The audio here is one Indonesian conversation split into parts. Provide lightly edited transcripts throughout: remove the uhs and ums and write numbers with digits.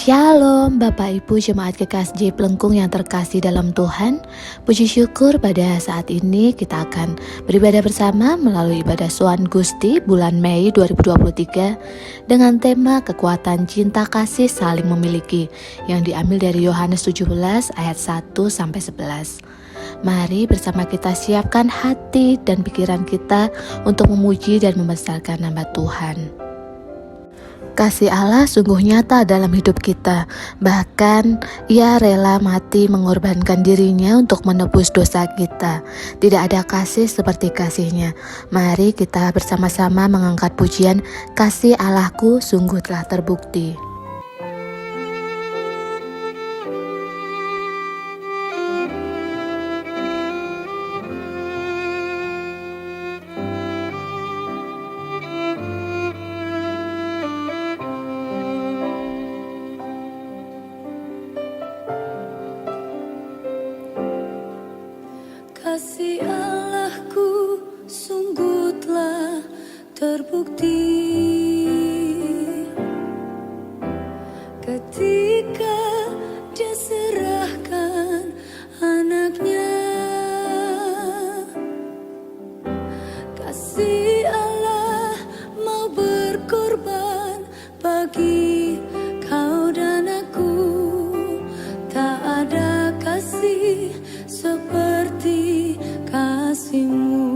Shalom Bapak Ibu Jemaat GKSJ Pelengkung yang terkasih dalam Tuhan. Puji syukur pada saat ini kita akan beribadah bersama melalui ibadah Soan Gusti bulan Mei 2023 dengan tema kekuatan cinta kasih saling memiliki yang diambil dari Yohanes 17 ayat 1-11. Mari bersama kita siapkan hati dan pikiran kita untuk memuji dan membesarkan nama Tuhan. Kasih Allah sungguh nyata dalam hidup kita. Bahkan Ia rela mati mengorbankan dirinya untuk menebus dosa kita. Tidak ada kasih seperti kasih-Nya. Mari kita bersama-sama mengangkat pujian kasih Allahku sungguh telah terbukti. Kasih Allahku sungguh telah terbukti ketika Dia serahkan anaknya. Kasih Allah mau berkorban bagi kau dan aku. Tak ada kasih seperti kasih-Mu.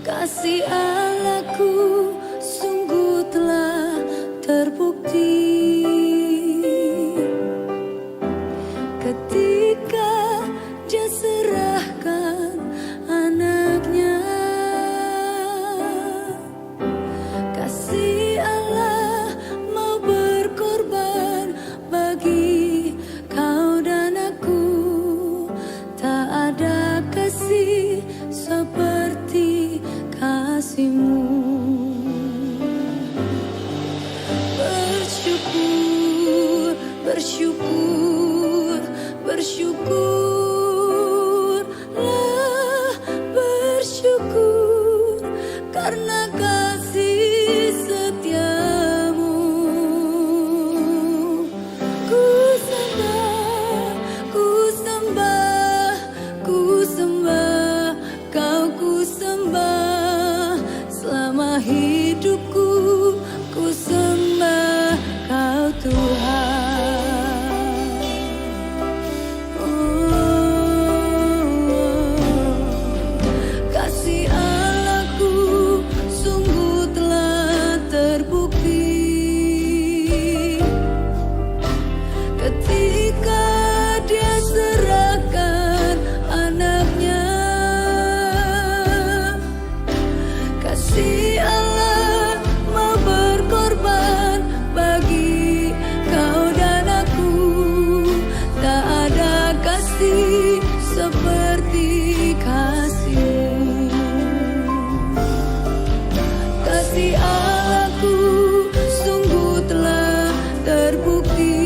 Kasih Allahku sungguh telah terbukti ketika Dia serahkan anaknya. Kasih Allah mau berkorban bagi kau dan aku. Tak ada kasih seperti kasih-Mu. Bersyukur, bersyukur, bersyukurlah, bersyukur karena kasih setia-Mu. Ku sembah, ku sembah, ku sembah, Kau ku sembah selama hidupku. Ku sembah Kau Tuhan. Kasih Allahku sungguh telah terbukti ketika Dia serahkan anaknya. Kasih Allah mau berkorban bagi kau dan aku. Tak ada kasih seperti kasih-Mu. Kasih Allahku sungguh telah terbukti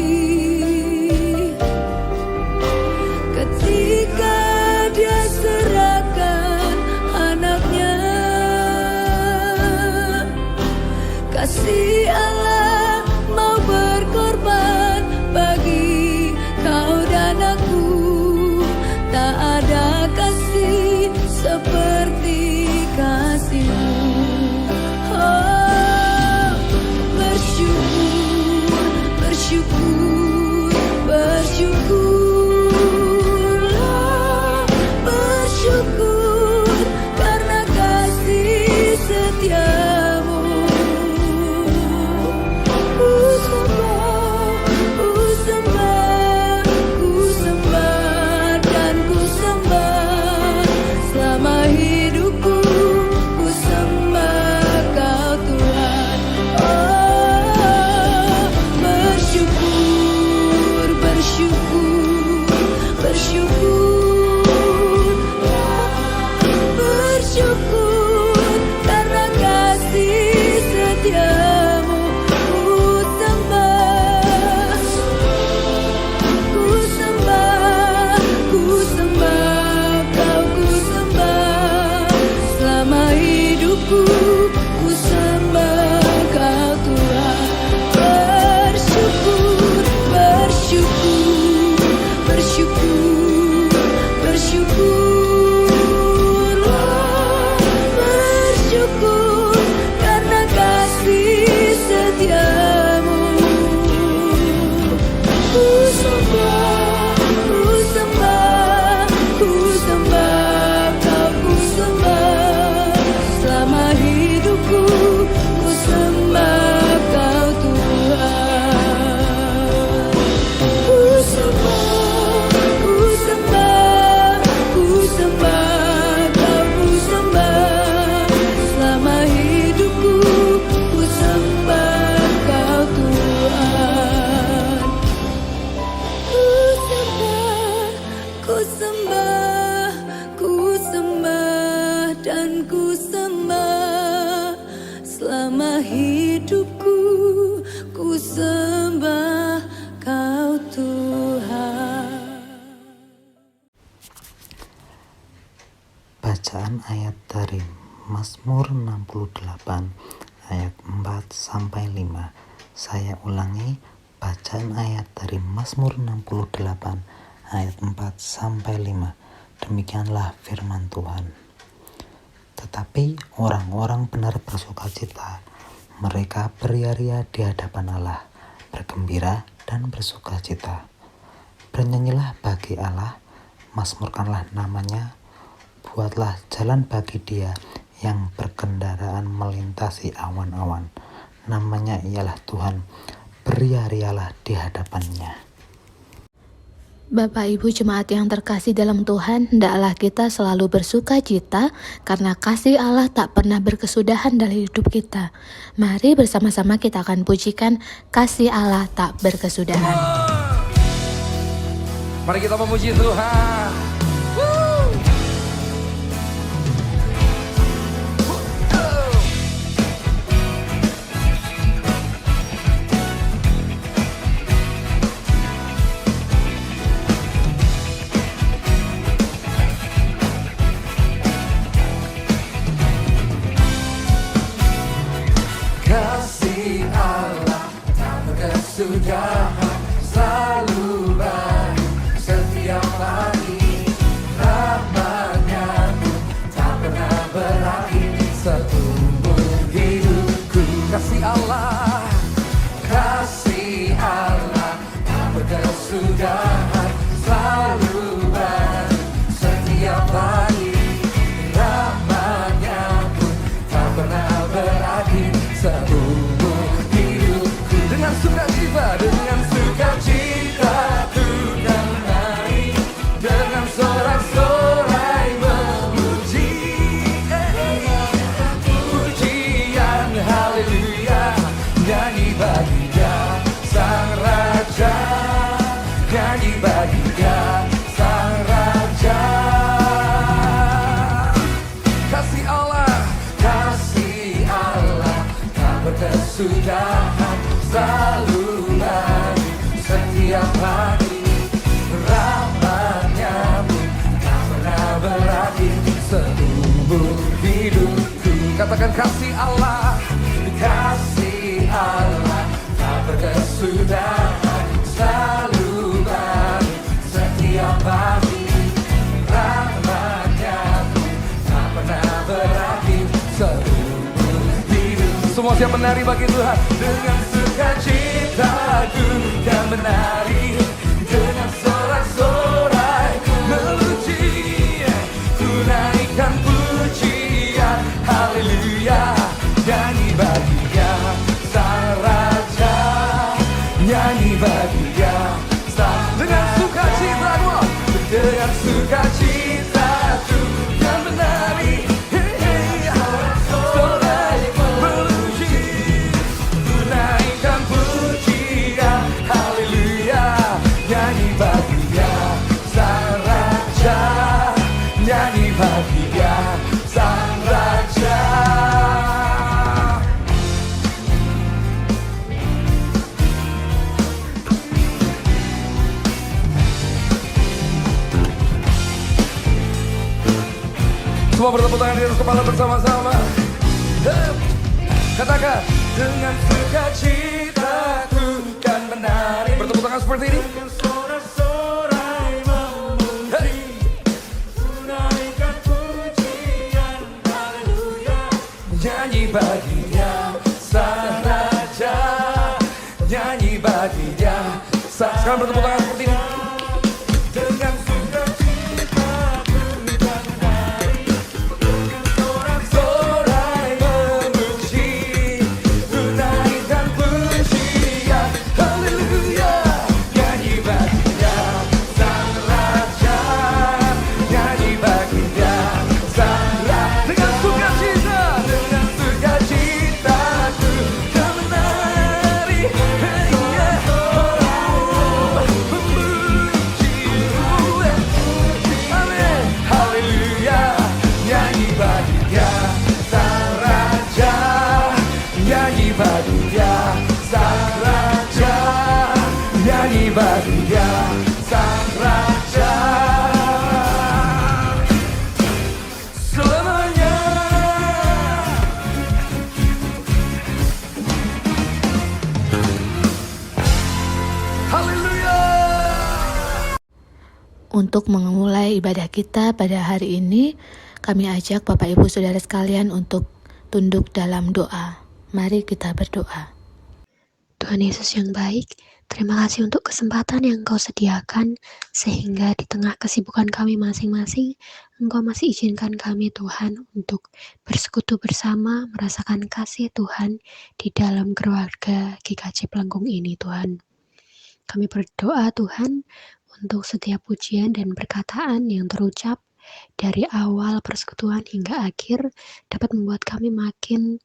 ketika Dia serahkan anaknya. Kasih Allah mau berkorban bagi kau dan aku. Tak ada kasih seperti kasih-Mu. Oh, bersyukur, bersyukur, bersyukurlah, bersyukur karena kasih setia-Mu. Ku sembah, ku sembah, ku sembah dan ku sembah selama hidupku. Ku sembah dan ku sembah selama hidupku, ku sembah Kau Tuhan. Bacaan ayat dari Mazmur 68 ayat 4 sampai 5. Saya ulangi, bacaan ayat dari Mazmur 68 ayat 4 sampai 5. Demikianlah firman Tuhan. Tetapi orang-orang benar bersukacita, mereka beria-ria di hadapan Allah, bergembira dan bersukacita. Bernyanyilah bagi Allah, mazmurkanlah namanya, buatlah jalan bagi Dia yang berkendaraan melintasi awan-awan. Namanya ialah Tuhan, beria-rialah di hadapannya. Bapak Ibu jemaat yang terkasih dalam Tuhan, hendaklah kita selalu bersuka cita karena kasih Allah tak pernah berkesudahan dalam hidup kita. Mari bersama-sama kita akan pujikan kasih Allah tak berkesudahan. Mari kita memuji Tuhan. Kasih Allah tak berkesudahan, selalu baru setiap pagi. Rahmat-Nya pun tak pernah berakhir seumur hidupku. Kasih Allah tak berkesudahan, selalu baru setiap pagi. Rahmat-Nya pun tak pernah berakhir seumur hidupku. Dengan sukacita ku dan menari, dengan sorak-sorai memuji, pujian haleluya, nyanyi bagi Dia Sang Raja, nyanyi bagi Dia Sang Raja. Kasih Allah tak berkesudahan, selalu baru setiap pagi. Rahmat-Nya pun tak pernah berakhir seumur hidupku. Katakan kasih Allah tak berkesudahan, selalu baru setiap pagi. Rahmat-Nya pun tak pernah berakhir seumur hidupku. Semua siap menari bagi Tuhan. Dengan sukacita ku dan menari, dengan sorak-sorai memuji, ku naikkan pujian haleluya, nyanyi bagi Dia Sang Raja, nyanyi bagi Dia Sang. Dengan sukacita ku dan menari, sorai memuji, ku naikkan pujian haleluya, nyanyi bagi Dia Sang Raja, nyanyi bagi Dia Sang Raja. Semua bertepuk tangan di atas kepala bersama-sama. Katakan, dengan sukacita ku kan menari. Bertepuk tangan seperti ini. Dengan sorak-sorai memuji, ku naikkan pujian haleluya, nyanyi bagi Dia Sang Raja, nyanyi bagi Dia Sang. Sekarang bertepuk tangan seperti ini. Dengan sukacita ku kan menari, dengan sorak-sorai memuji, ku naikkan pujian haleluya, nyanyi bagi Dia Sang Raja, nyanyi bagi Dia Sang Raja. Dengan sukacita ku kan menari, Untuk memulai ibadah kita pada hari ini, kami ajak Bapak Ibu Saudara sekalian untuk tunduk dalam doa. Mari kita berdoa. Tuhan Yesus yang baik, terima kasih untuk kesempatan yang Engkau sediakan, sehingga di tengah kesibukan kami masing-masing, Engkau masih izinkan kami Tuhan untuk bersekutu bersama, merasakan kasih Tuhan di dalam keluarga GKJ Plengkung ini Tuhan. Kami berdoa Tuhan, untuk setiap pujian dan perkataan yang terucap dari awal persekutuan hingga akhir dapat membuat kami makin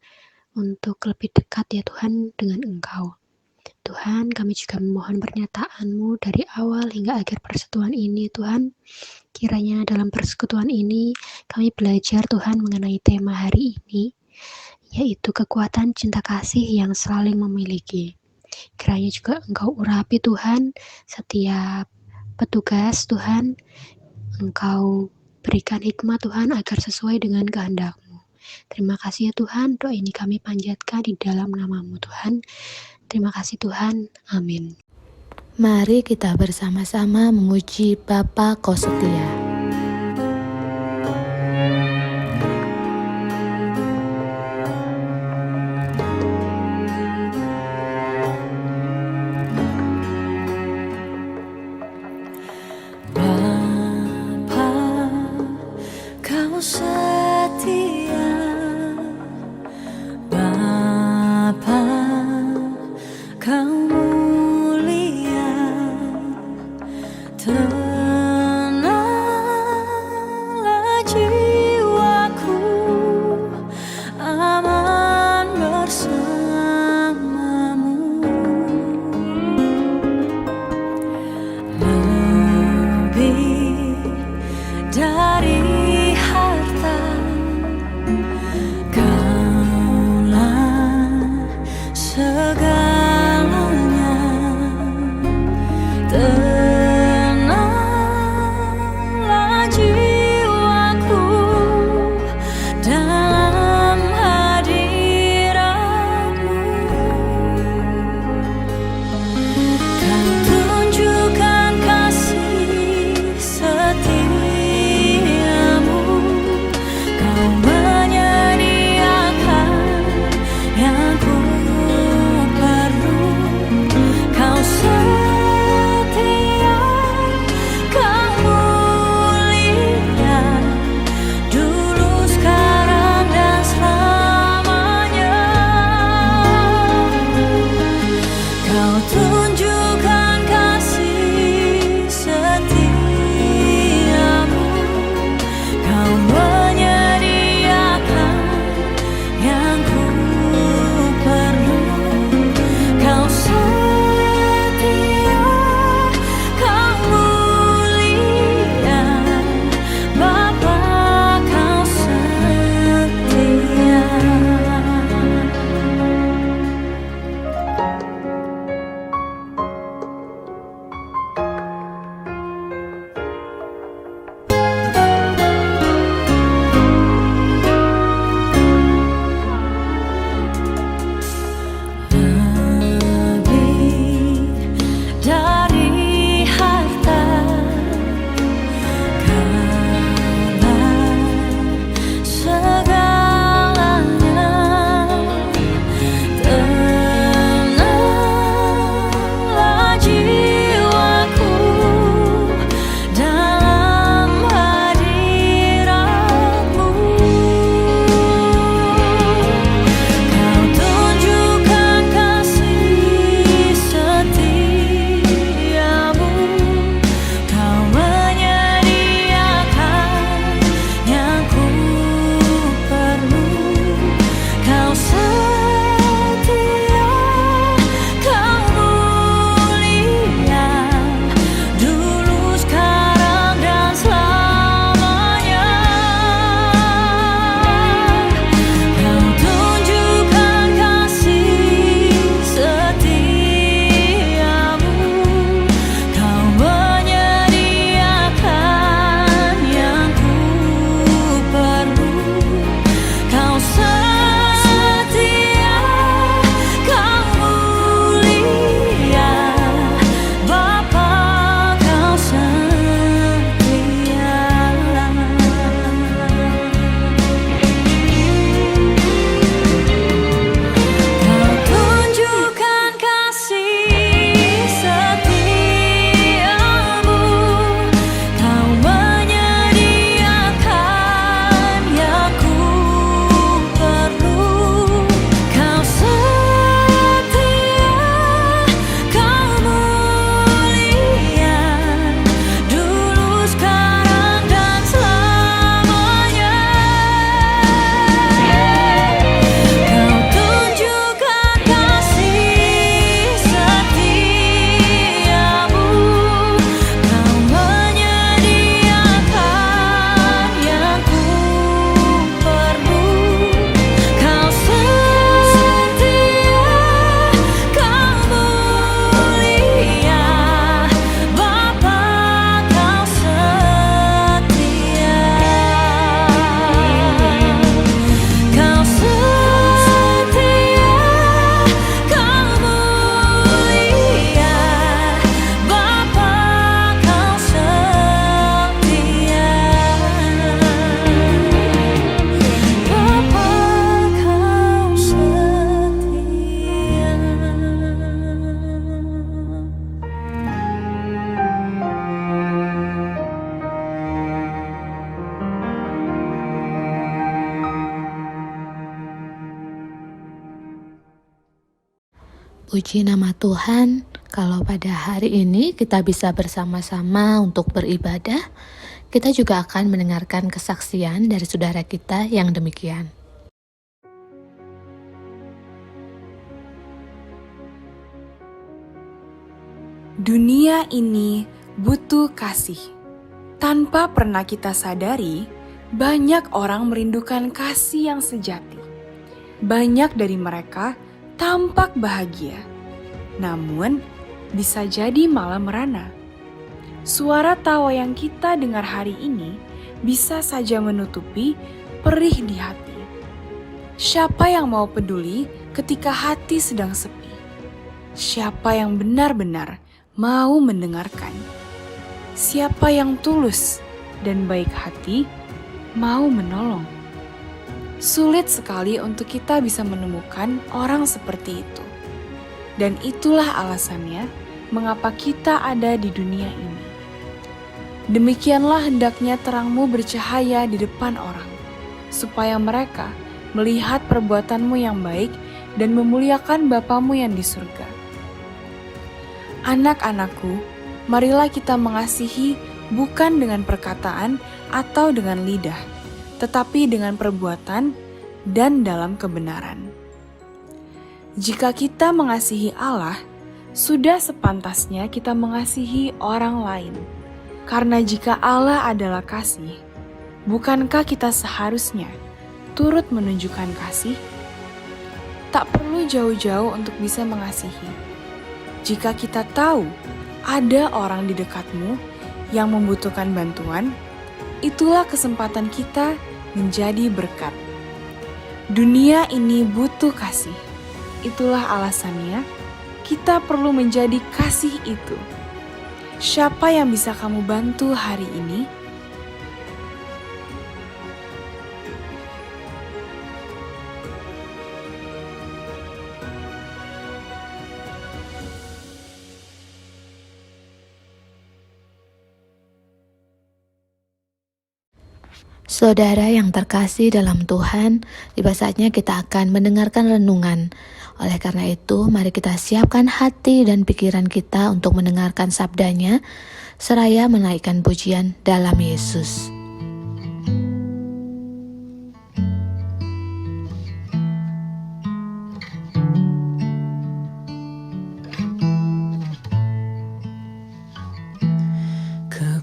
untuk lebih dekat ya Tuhan dengan Engkau. Tuhan, kami juga memohon pernyataan-Mu dari awal hingga akhir persekutuan ini Tuhan. Kiranya dalam persekutuan ini kami belajar Tuhan mengenai tema hari ini, yaitu kekuatan cinta kasih yang saling memiliki. Kiranya juga Engkau urapi Tuhan setiap petugas Tuhan, Engkau berikan hikmat Tuhan agar sesuai dengan kehendak-Mu. Terima kasih ya Tuhan, doa ini kami panjatkan di dalam nama-Mu Tuhan. Terima kasih Tuhan, amin. Mari kita bersama-sama memuji Bapa Kau Setia. Setia Bapa, Kau mulia, tenanglah jiwaku, aman bersamamu. Lebih dari harta Puji nama Tuhan, kalau pada hari ini kita bisa bersama-sama untuk beribadah, kita juga akan mendengarkan kesaksian dari saudara kita yang demikian. Dunia ini butuh kasih. Tanpa pernah kita sadari, banyak orang merindukan kasih yang sejati. Banyak dari mereka tampak bahagia, namun bisa jadi malah merana. Suara tawa yang kita dengar hari ini bisa saja menutupi perih di hati. Siapa yang mau peduli ketika hati sedang sepi? Siapa yang benar-benar mau mendengarkan? Siapa yang tulus dan baik hati mau menolong? Sulit sekali untuk kita bisa menemukan orang seperti itu. Dan itulah alasannya mengapa kita ada di dunia ini. Demikianlah hendaknya terangmu bercahaya di depan orang, supaya mereka melihat perbuatanmu yang baik dan memuliakan Bapamu yang di surga. Anak-anakku, marilah kita mengasihi bukan dengan perkataan atau dengan lidah, tetapi dengan perbuatan dan dalam kebenaran. Jika kita mengasihi Allah, sudah sepantasnya kita mengasihi orang lain. Karena jika Allah adalah kasih, bukankah kita seharusnya turut menunjukkan kasih? Tak perlu jauh-jauh untuk bisa mengasihi. Jika kita tahu ada orang di dekatmu yang membutuhkan bantuan, itulah kesempatan kita menjadi berkat. Dunia ini butuh kasih. Itulah alasannya kita perlu menjadi kasih itu. Siapa yang bisa kamu bantu hari ini? Saudara yang terkasih dalam Tuhan, tiba saatnya kita akan mendengarkan renungan. Oleh karena itu, mari kita siapkan hati dan pikiran kita untuk mendengarkan sabdanya, seraya menaikkan pujian dalam Yesus.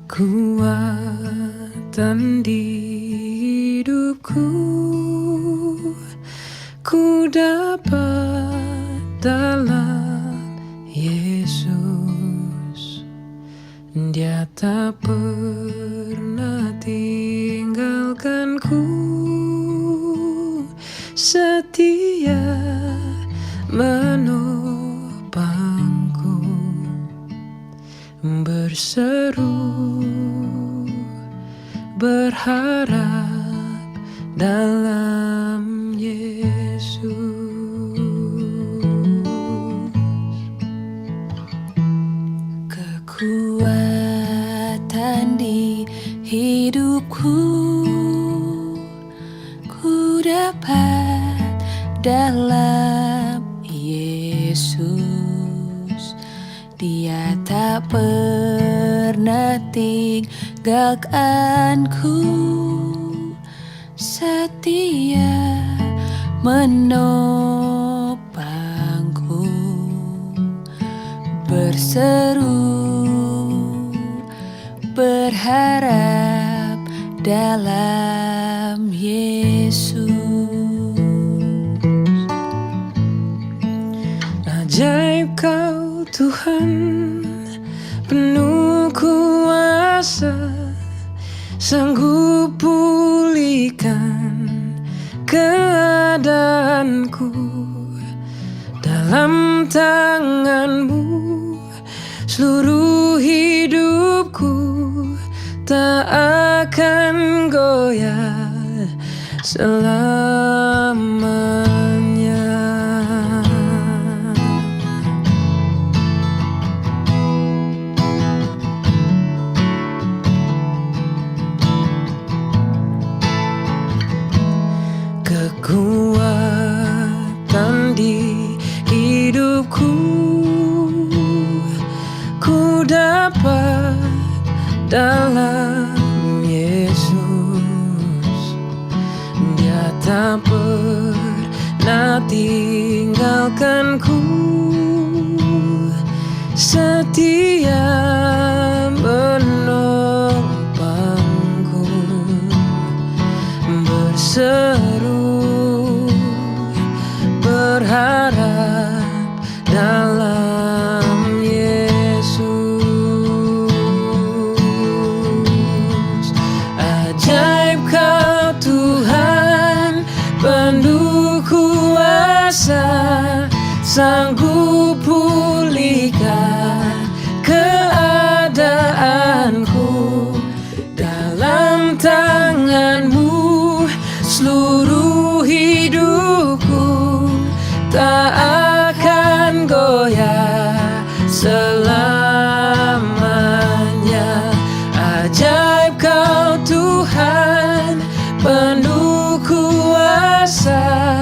Kekuatan di hidupku ku dapat dalam Yesus. Dia tak pernah tinggalkanku, setia menopangku, berseru berharap dalam Yesus. Kekuatan di hidupku ku dapat dalam Yesus. Dia tak pernah tinggalkanku, setia menopangku, berseru berharap dalam Yesus. Ajaib Kau Tuhan, penuh kuasa, sanggup pulihkan keadaanku. Dalam tangan-Mu seluruh hidupku tak akan goyah selamanya. Kekuatan di hidupku sanggup pulihkan keadaanku. Dalam tangan-Mu seluruh hidupku tak akan goyah selamanya. Ajaib Kau Tuhan, penuh kuasa,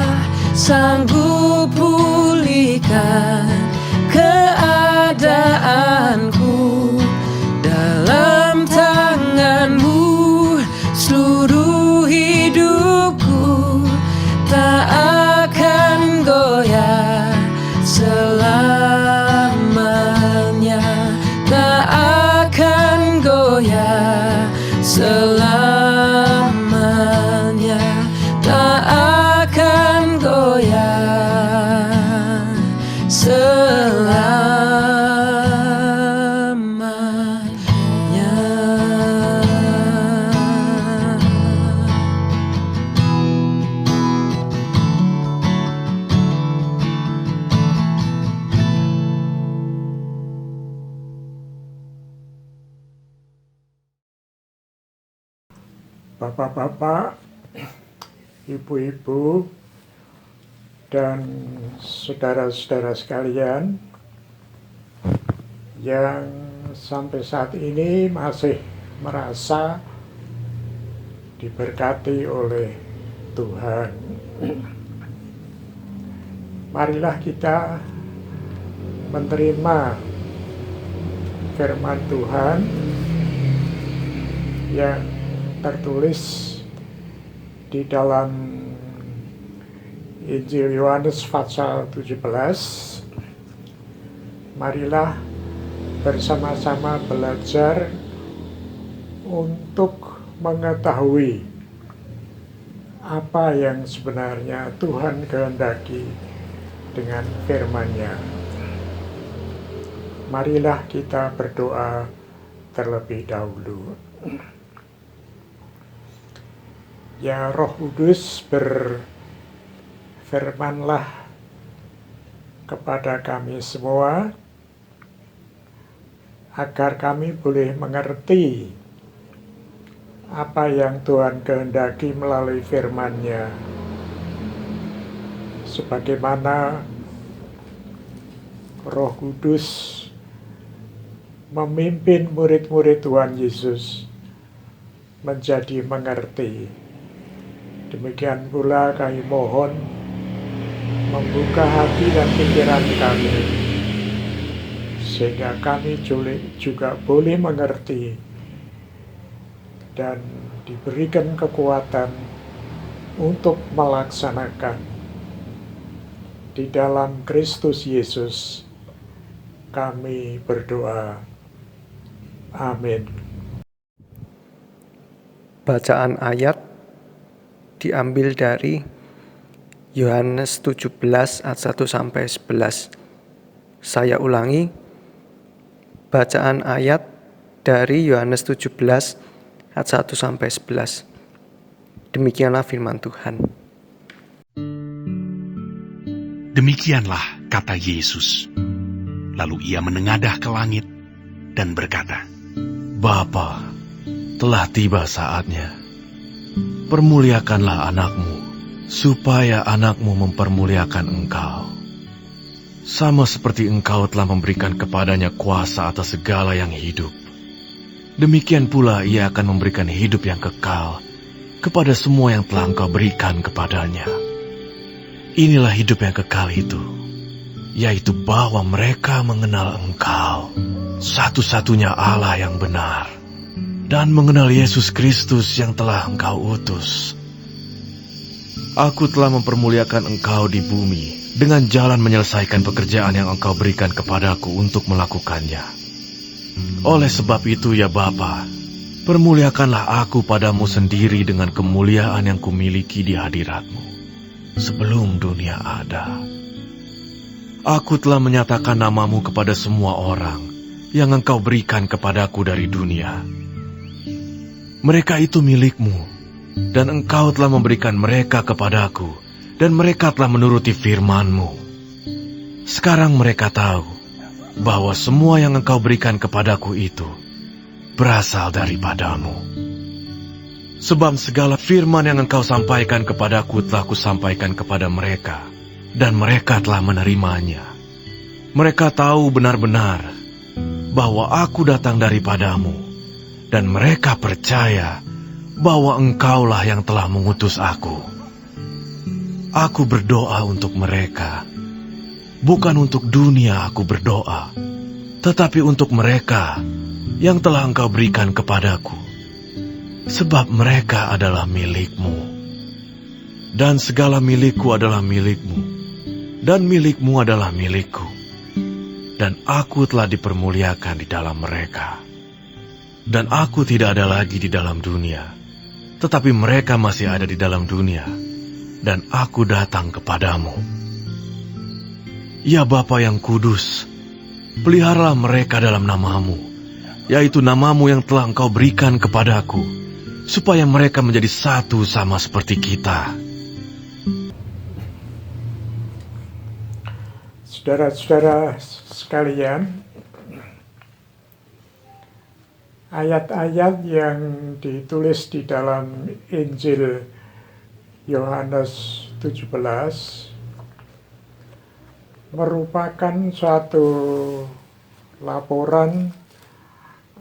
sanggup pulihkan keadaanku. Dalam tangan-Mu seluruh hidupku tak akan goyah selamanya, tak akan goyah selamanya, tak akan goyah selamanya. Bapak-bapak, ibu-ibu, dan saudara-saudara sekalian yang sampai saat ini masih merasa diberkati oleh Tuhan. Marilah kita menerima firman Tuhan yang tertulis di dalam Injil Yohanes pasal 17. Marilah bersama-sama belajar untuk mengetahui apa yang sebenarnya Tuhan kehendaki dengan firman-Nya. Marilah kita berdoa terlebih dahulu. Ya Roh Kudus, berfirmanlah kepada kami semua agar kami boleh mengerti apa yang Tuhan kehendaki melalui firman-Nya, sebagaimana Roh Kudus memimpin murid-murid Tuhan Yesus menjadi mengerti. Demikian pula kami mohon membuka hati dan pikiran kami, sehingga kami juga boleh mengerti dan diberikan kekuatan untuk melaksanakan. Di dalam Kristus Yesus kami berdoa. Amin. Bacaan ayat diambil dari Yohanes 17 ayat 1-11. Saya ulangi, bacaan ayat dari Yohanes 17 ayat 1-11. Demikianlah firman Tuhan. Demikianlah kata Yesus. Lalu ia menengadah ke langit dan berkata, Bapa, telah tiba saatnya. Permuliakanlah anakmu, supaya anakmu mempermuliakan engkau. Sama seperti engkau telah memberikan kepadanya kuasa atas segala yang hidup. Demikian pula ia akan memberikan hidup yang kekal kepada semua yang telah engkau berikan kepadanya. Inilah hidup yang kekal itu, yaitu bahwa mereka mengenal engkau, satu-satunya Allah yang benar, dan mengenal Yesus Kristus yang telah engkau utus. Aku telah mempermuliakan engkau di bumi dengan jalan menyelesaikan pekerjaan yang engkau berikan kepadaku untuk melakukannya. Oleh sebab itu ya Bapa, permuliakanlah aku padamu sendiri dengan kemuliaan yang kumiliki di hadiratmu sebelum dunia ada. Aku telah menyatakan namamu kepada semua orang yang engkau berikan kepadaku dari dunia. Mereka itu milikmu, dan engkau telah memberikan mereka kepadaku, dan mereka telah menuruti firman-Mu. Sekarang mereka tahu bahwa semua yang Engkau berikan kepadaku itu berasal daripadamu. Sebab segala firman yang Engkau sampaikan kepadaku telah kusampaikan kepada mereka, dan mereka telah menerimanya. Mereka tahu benar-benar bahwa aku datang daripadamu, dan mereka percaya bahwa Engkaulah yang telah mengutus aku. Aku berdoa untuk mereka. Bukan untuk dunia aku berdoa, tetapi untuk mereka yang telah Engkau berikan kepadaku, sebab mereka adalah milik-Mu. Dan segala milikku adalah milik-Mu, dan milik-Mu adalah milikku. Dan aku telah dipermuliakan di dalam mereka. Dan aku tidak ada lagi di dalam dunia, tetapi mereka masih ada di dalam dunia, dan aku datang kepadamu. Ya Bapa yang kudus, peliharalah mereka dalam nama-Mu, yaitu nama-Mu yang telah Engkau berikan kepadaku, supaya mereka menjadi satu sama seperti kita. Saudara-saudara sekalian, ayat-ayat yang ditulis di dalam Injil Yohanes 17 merupakan suatu laporan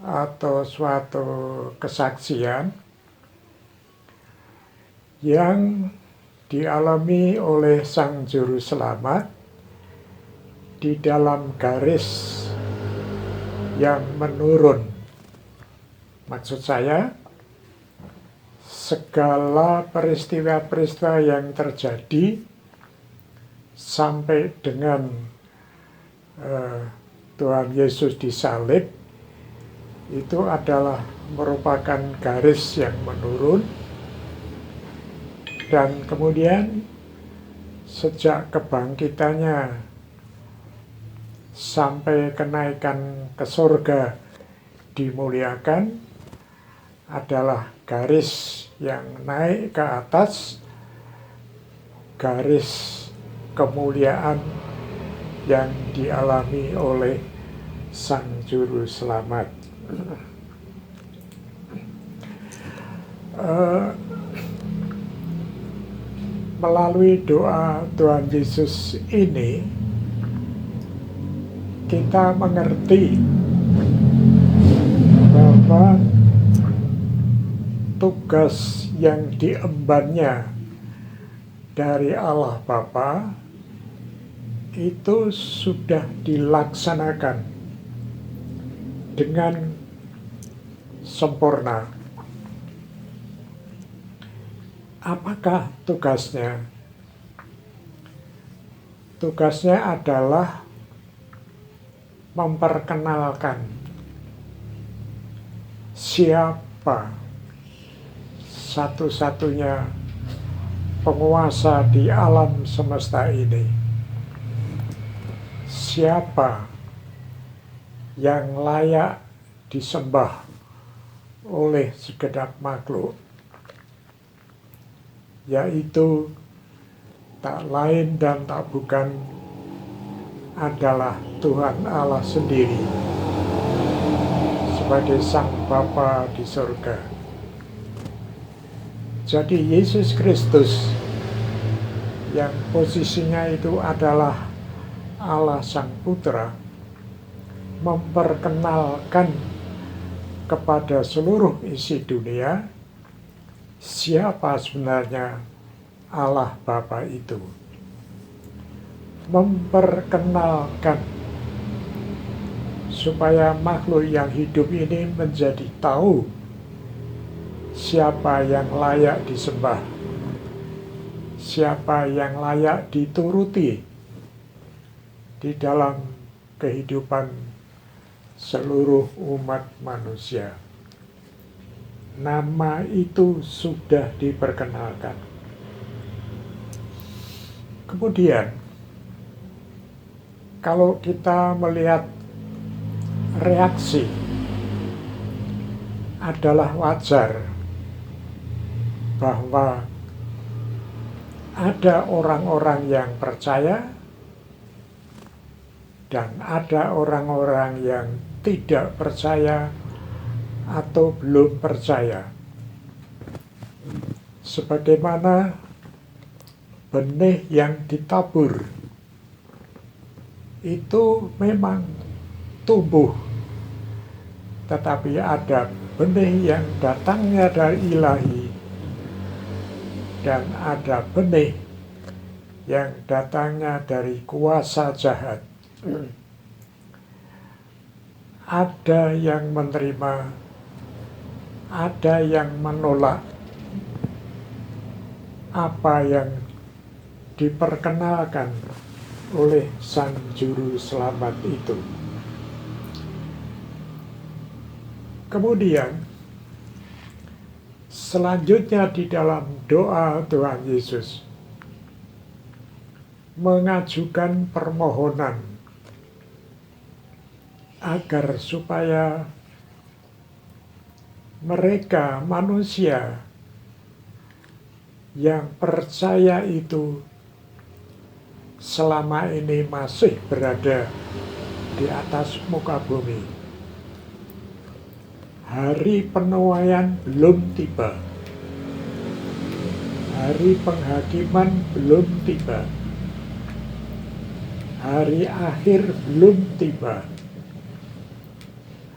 atau suatu kesaksian yang dialami oleh Sang Juru Selamat di dalam garis yang menurun. Maksud saya, segala peristiwa-peristiwa yang terjadi sampai dengan Tuhan Yesus disalib itu adalah merupakan garis yang menurun, dan kemudian sejak kebangkitannya sampai kenaikan ke surga dimuliakan adalah garis yang naik ke atas, garis kemuliaan yang dialami oleh Sang Juru Selamat. Melalui doa Tuhan Yesus ini, kita mengerti bahwa tugas yang diembannya dari Allah Bapa itu sudah dilaksanakan dengan sempurna. Apakah tugasnya? Tugasnya adalah memperkenalkan siapa satu-satunya penguasa di alam semesta ini. Siapa yang layak disembah oleh segenap makhluk, yaitu tak lain dan tak bukan adalah Tuhan Allah sendiri sebagai Sang Bapa di surga. Jadi Yesus Kristus yang posisinya itu adalah Allah Sang Putra memperkenalkan kepada seluruh isi dunia siapa sebenarnya Allah Bapa itu. Memperkenalkan supaya makhluk yang hidup ini menjadi tahu siapa yang layak disembah, siapa yang layak dituruti di dalam kehidupan seluruh umat manusia. Nama itu sudah diperkenalkan. Kemudian, kalau kita melihat reaksi, adalah wajar bahwa ada orang-orang yang percaya, dan ada orang-orang yang tidak percaya atau belum percaya. Sebagaimana benih yang ditabur itu memang tumbuh, tetapi ada benih yang datangnya dari ilahi dan ada benih yang datangnya dari kuasa jahat. Ada yang menerima, ada yang menolak apa yang diperkenalkan oleh Sang Juru Selamat itu. Kemudian selanjutnya di dalam doa Tuhan Yesus mengajukan permohonan agar supaya mereka manusia yang percaya itu selama ini masih berada di atas muka bumi. Hari penuaian belum tiba. Hari penghakiman belum tiba. Hari akhir belum tiba.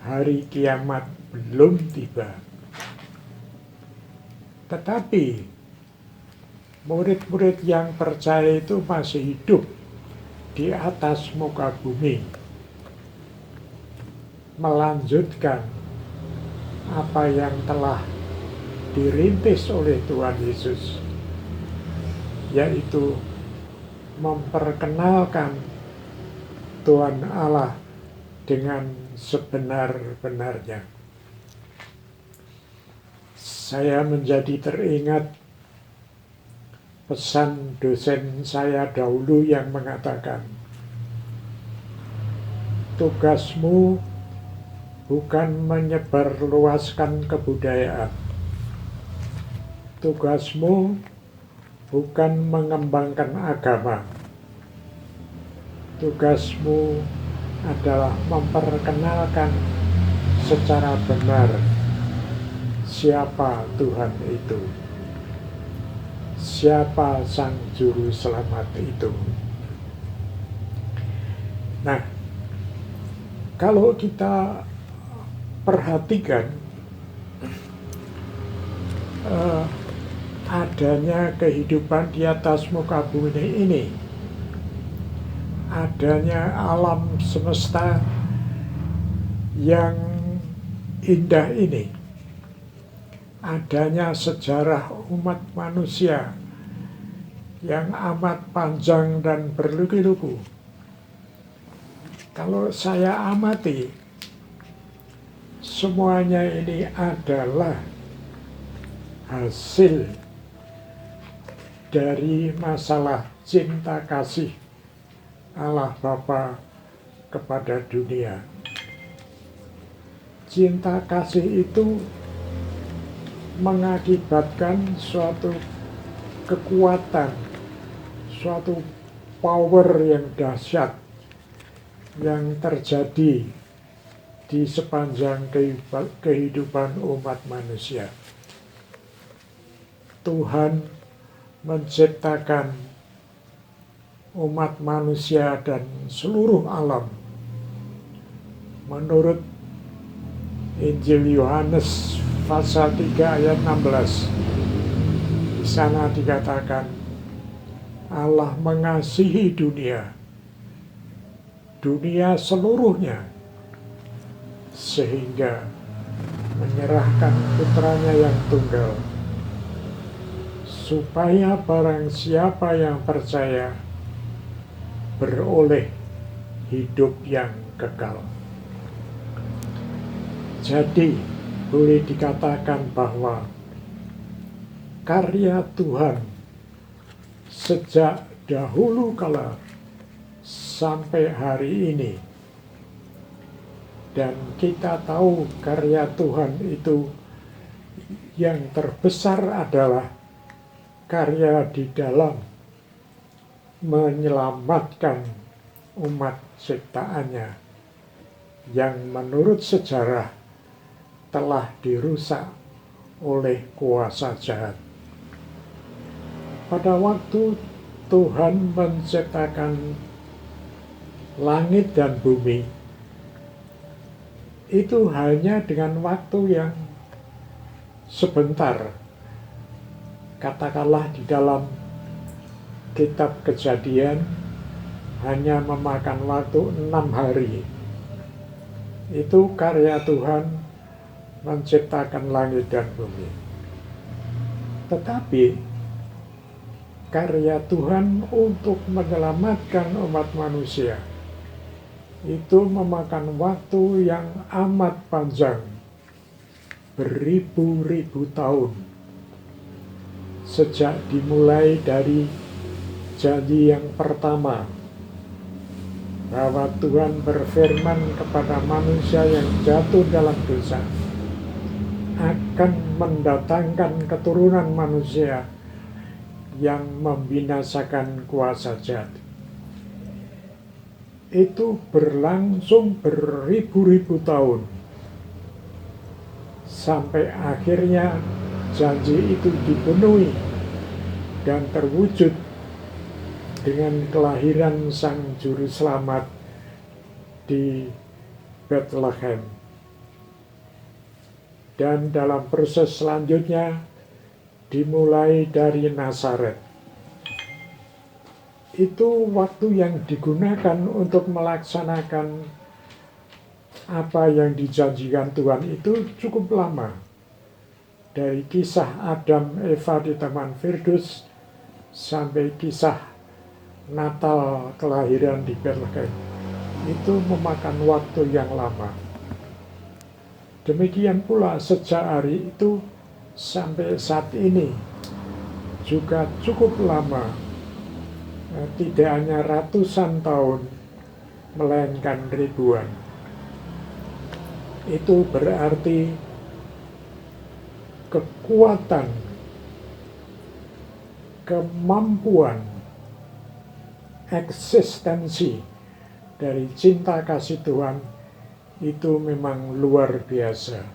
Hari kiamat belum tiba. Tetapi murid-murid yang percaya itu masih hidup di atas muka bumi, melanjutkan apa yang telah dirintis oleh Tuhan Yesus, yaitu memperkenalkan Tuhan Allah dengan sebenar-benarnya. Saya menjadi teringat pesan dosen saya dahulu yang mengatakan, tugasmu bukan menyebarluaskan kebudayaan. Tugasmu bukan mengembangkan agama. Tugasmu adalah memperkenalkan secara benar siapa Tuhan itu, siapa Sang Juru Selamat itu. Nah, kalau kita perhatikan adanya kehidupan di atas muka bumi ini, adanya alam semesta yang indah ini, adanya sejarah umat manusia yang amat panjang dan berliku-liku. Kalau saya amati, semuanya ini adalah hasil dari masalah cinta kasih Allah Bapa kepada dunia. Cinta kasih itu mengakibatkan suatu kekuatan, suatu power yang dahsyat yang terjadi di sepanjang kehidupan umat manusia. Tuhan menciptakan umat manusia dan seluruh alam menurut Injil Yohanes pasal 3 ayat 16. Di sana dikatakan Allah mengasihi dunia seluruhnya, sehingga menyerahkan putranya yang tunggal, supaya barang siapa yang percaya beroleh hidup yang kekal. Jadi boleh dikatakan bahwa karya Tuhan sejak dahulu kala sampai hari ini, dan kita tahu karya Tuhan itu yang terbesar adalah karya di dalam menyelamatkan umat ciptaannya yang menurut sejarah telah dirusak oleh kuasa jahat. Pada waktu Tuhan menciptakan langit dan bumi, itu hanya dengan waktu yang sebentar. Katakanlah di dalam kitab Kejadian hanya memakan waktu 6 hari. Itu karya Tuhan menciptakan langit dan bumi. Tetapi karya Tuhan untuk menyelamatkan umat manusia itu memakan waktu yang amat panjang, beribu-ribu tahun. Sejak dimulai dari janji yang pertama, bahwa Tuhan berfirman kepada manusia yang jatuh dalam dosa, akan mendatangkan keturunan manusia yang membinasakan kuasa jahat. Itu berlangsung beribu-ribu tahun, sampai akhirnya janji itu dipenuhi dan terwujud dengan kelahiran Sang Juru Selamat di Bethlehem. Dan dalam proses selanjutnya dimulai dari Nazaret. Itu waktu yang digunakan untuk melaksanakan apa yang dijanjikan Tuhan itu cukup lama. Dari kisah Adam Eva di Taman Firdaus sampai kisah Natal kelahiran di Bethlehem, itu memakan waktu yang lama. Demikian pula sejak hari itu sampai saat ini juga cukup lama, tidak hanya ratusan tahun, melainkan ribuan. Itu berarti kekuatan, kemampuan, eksistensi dari cinta kasih Tuhan itu memang luar biasa.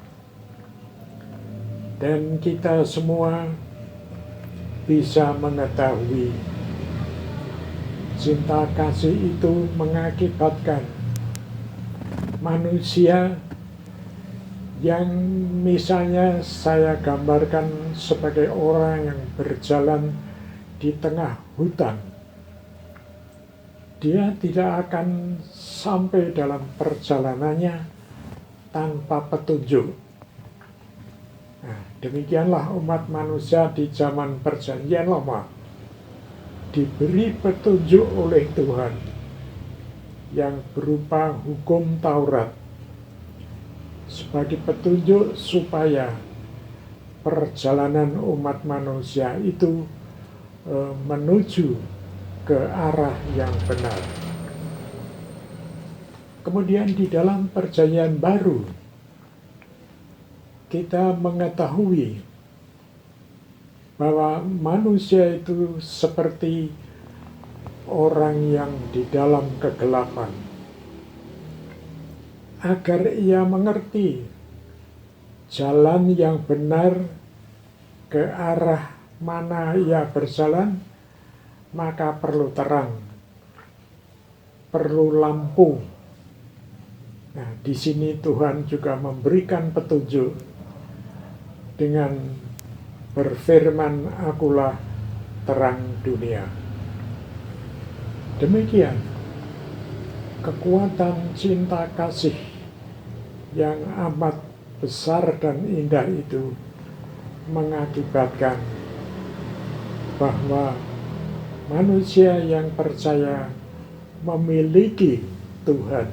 Dan kita semua bisa mengetahui cinta kasih itu mengakibatkan manusia yang misalnya saya gambarkan sebagai orang yang berjalan di tengah hutan. Dia tidak akan sampai dalam perjalanannya tanpa petunjuk. Nah, demikianlah umat manusia di zaman Perjanjian Lama diberi petunjuk oleh Tuhan yang berupa hukum Taurat sebagai petunjuk supaya perjalanan umat manusia itu menuju ke arah yang benar. Kemudian di dalam Perjanjian Baru kita mengetahui bahwa manusia itu seperti orang yang di dalam kegelapan. Agar ia mengerti jalan yang benar ke arah mana ia berjalan, maka perlu terang, perlu lampu. Nah, di sini Tuhan juga memberikan petunjuk dengan berfirman, "Akulah terang dunia." Demikian kekuatan cinta kasih yang amat besar dan indah itu mengakibatkan bahwa manusia yang percaya memiliki Tuhan,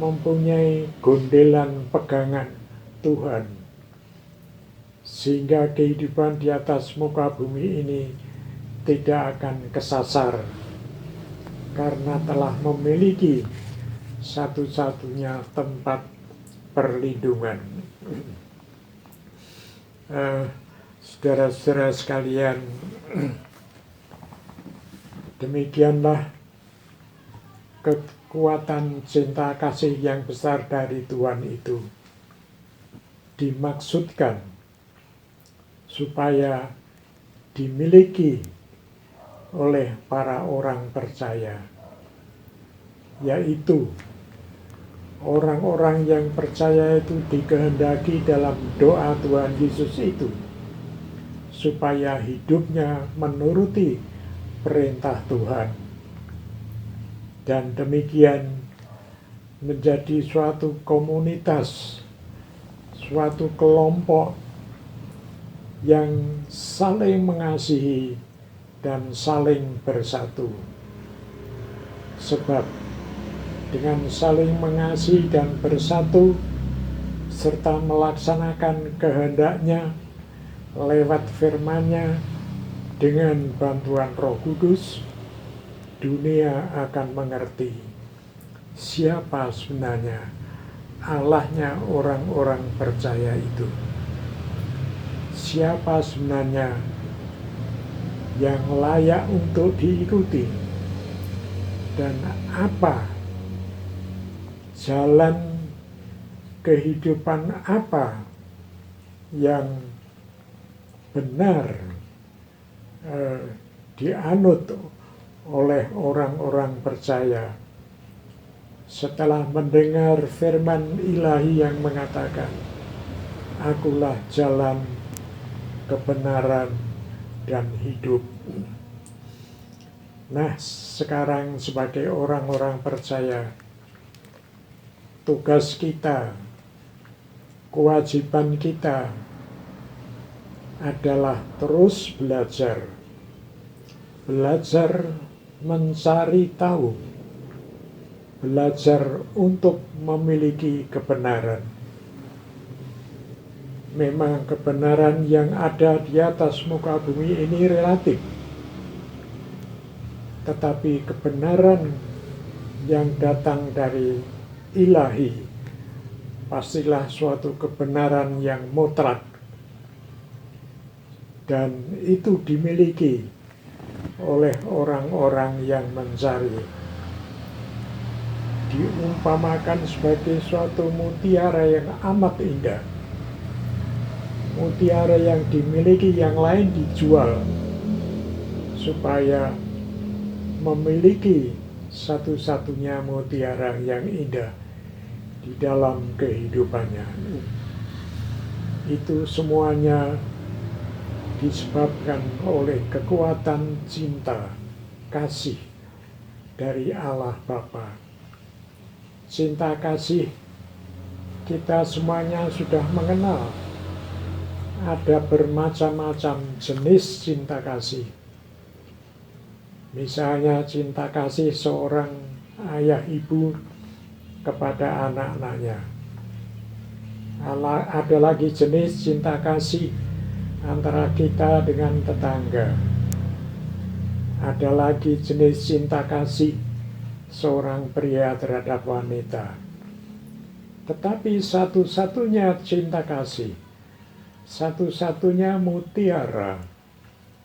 mempunyai gondelan pegangan Tuhan, sehingga kehidupan di atas muka bumi ini tidak akan kesasar karena telah memiliki satu-satunya tempat perlindungan. Saudara-saudara sekalian, demikianlah kekuatan cinta kasih yang besar dari Tuhan itu dimaksudkan supaya dimiliki oleh para orang percaya, yaitu orang-orang yang percaya itu dikehendaki dalam doa Tuhan Yesus itu supaya hidupnya menuruti perintah Tuhan, dan demikian menjadi suatu komunitas, suatu kelompok yang saling mengasihi dan saling bersatu. Sebab dengan saling mengasihi dan bersatu serta melaksanakan kehendaknya lewat firman-Nya dengan bantuan Roh Kudus, dunia akan mengerti siapa sebenarnya Allahnya orang-orang percaya itu. Siapa sebenarnya yang layak untuk diikuti, dan apa jalan kehidupan apa yang benar dianut oleh orang-orang percaya setelah mendengar firman ilahi yang mengatakan, "Akulah jalan, kebenaran, dan hidup." Nah, sekarang sebagai orang-orang percaya, tugas kita, kewajiban kita adalah terus belajar mencari tahu, belajar untuk memiliki kebenaran. Memang kebenaran yang ada di atas muka bumi ini relatif, tetapi kebenaran yang datang dari ilahi pastilah suatu kebenaran yang mutlak, dan itu dimiliki oleh orang-orang yang mencari. Diumpamakan sebagai suatu mutiara yang amat indah, mutiara yang dimiliki yang lain dijual supaya memiliki satu-satunya mutiara yang indah di dalam kehidupannya. Itu semuanya disebabkan oleh kekuatan cinta kasih dari Allah Bapa. Cinta kasih kita semuanya sudah mengenal. Ada bermacam-macam jenis cinta kasih. Misalnya cinta kasih seorang ayah ibu kepada anak-anaknya. Ada lagi jenis cinta kasih antara kita dengan tetangga. Ada lagi jenis cinta kasih seorang pria terhadap wanita. Tetapi satu-satunya cinta kasih, satu-satunya mutiara,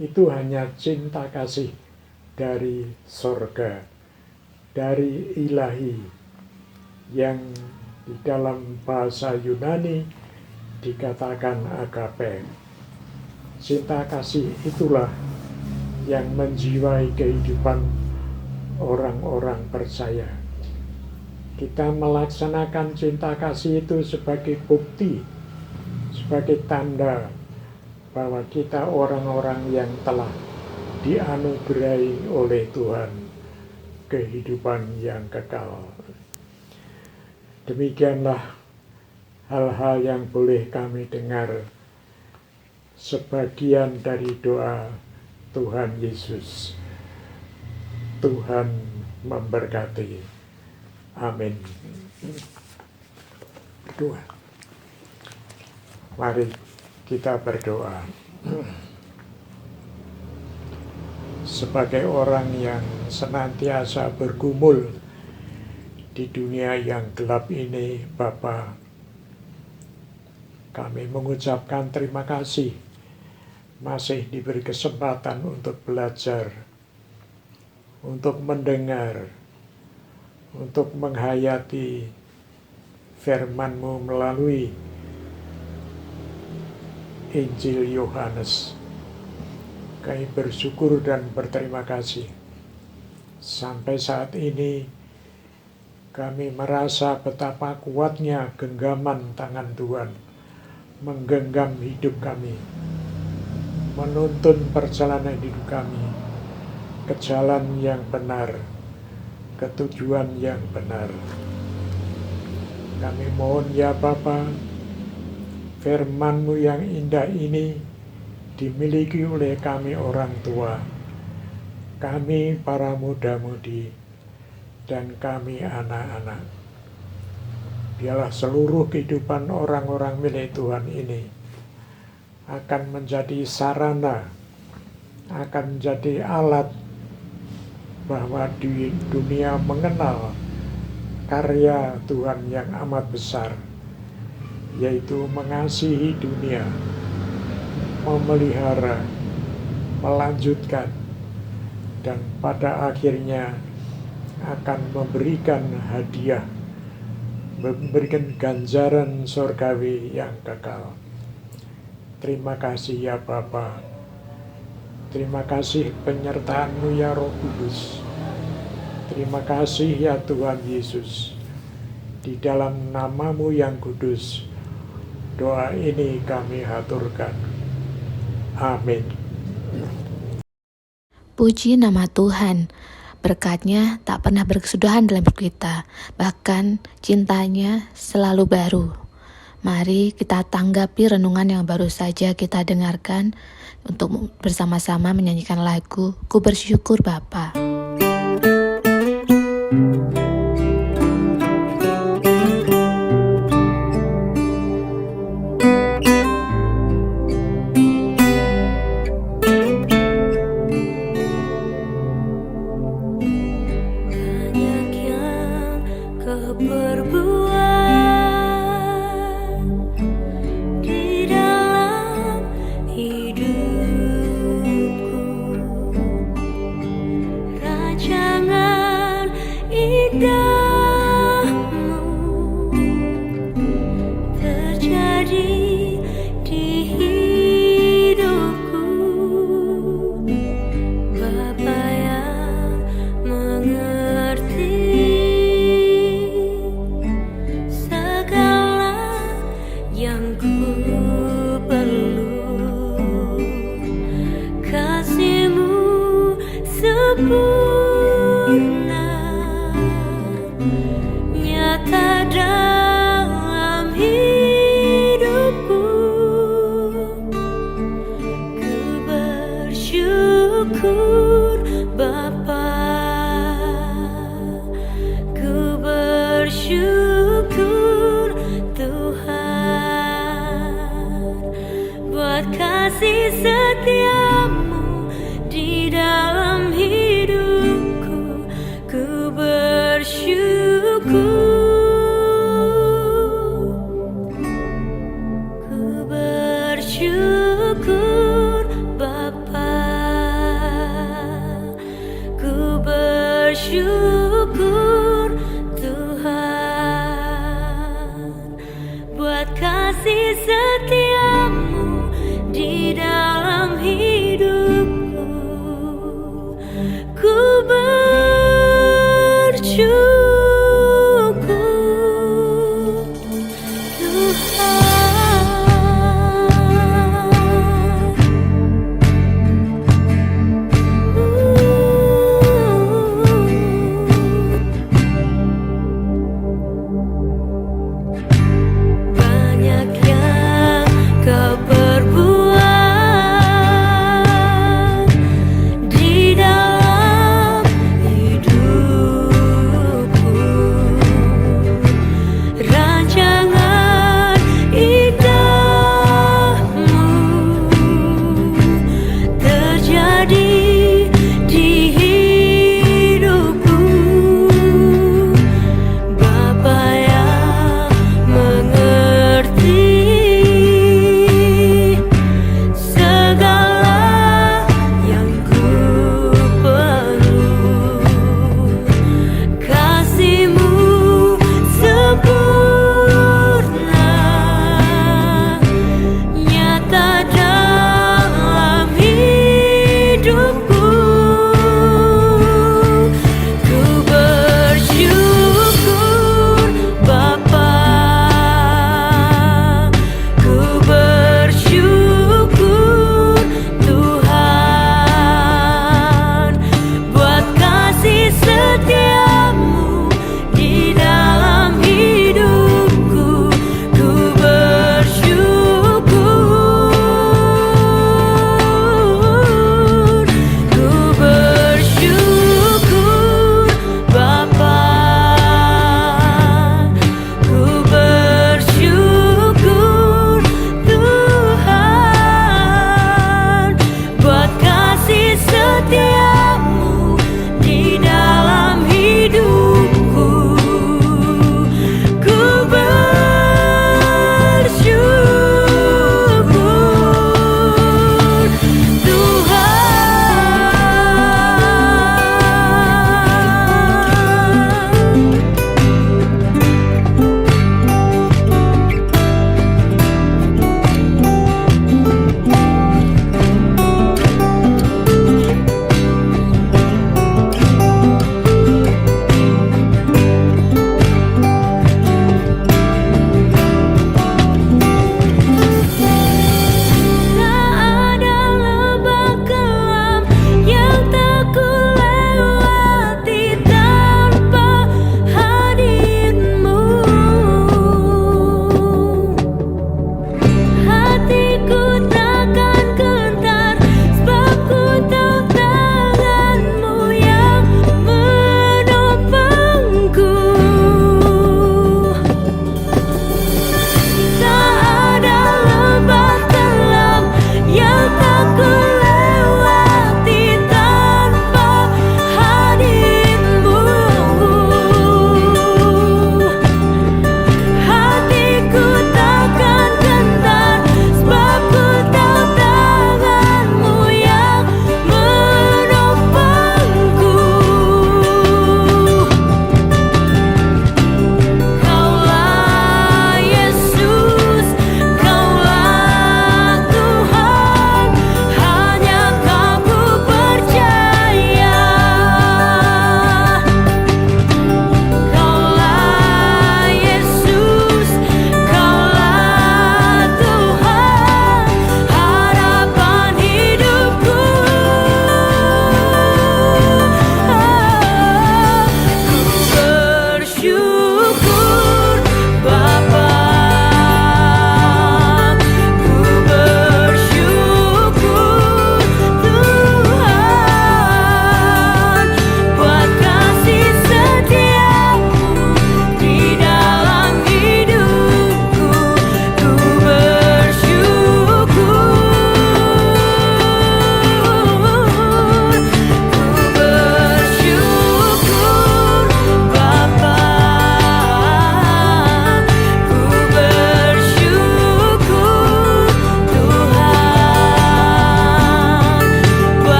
itu hanya cinta kasih dari surga, dari ilahi, yang di dalam bahasa Yunani dikatakan agape. Cinta kasih itulah yang menjiwai kehidupan orang-orang percaya. Kita melaksanakan cinta kasih itu sebagai bukti, sebagai tanda bahwa kita orang-orang yang telah dianugerahi oleh Tuhan kehidupan yang kekal. Demikianlah hal-hal yang boleh kami dengar sebagian dari doa Tuhan Yesus. Tuhan memberkati. Amin. Doa. Mari kita berdoa. Sebagai orang yang senantiasa bergumul di dunia yang gelap ini, Bapa, kami mengucapkan terima kasih masih diberi kesempatan untuk belajar, untuk mendengar, untuk menghayati firman-Mu melalui Injil Yohanes. Kami bersyukur dan berterima kasih. Sampai saat ini kami merasa betapa kuatnya genggaman tangan Tuhan menggenggam hidup kami, menuntun perjalanan hidup kami ke jalan yang benar, ke tujuan yang benar. Kami mohon ya Bapa, firman-Mu yang indah ini dimiliki oleh kami orang tua, kami para muda-mudi, dan kami anak-anak. Biarlah seluruh kehidupan orang-orang milik Tuhan ini akan menjadi sarana, akan menjadi alat bahwa di dunia mengenal karya Tuhan yang amat besar, yaitu mengasihi dunia, memelihara, melanjutkan, dan pada akhirnya akan memberikan hadiah, memberikan ganjaran surgawi yang kekal. Terima kasih ya Bapa. Terima kasih penyertaan-Mu ya Roh Kudus. Terima kasih ya Tuhan Yesus. Di dalam nama-Mu yang kudus, doa ini kami haturkan. Amin. Puji nama Tuhan. Berkat-Nya tak pernah berkesudahan dalam hidup kita, bahkan cintanya selalu baru. Mari kita tanggapi renungan yang baru saja kita dengarkan untuk bersama-sama menyanyikan lagu Ku Bersyukur Bapa. Kasih setiamu di dalam hidupku, ku bersyukur Bapa, ku bersyukur Tuhan, buat kasih setiamu di dalam hidupku, ku bersyukur Tuhan.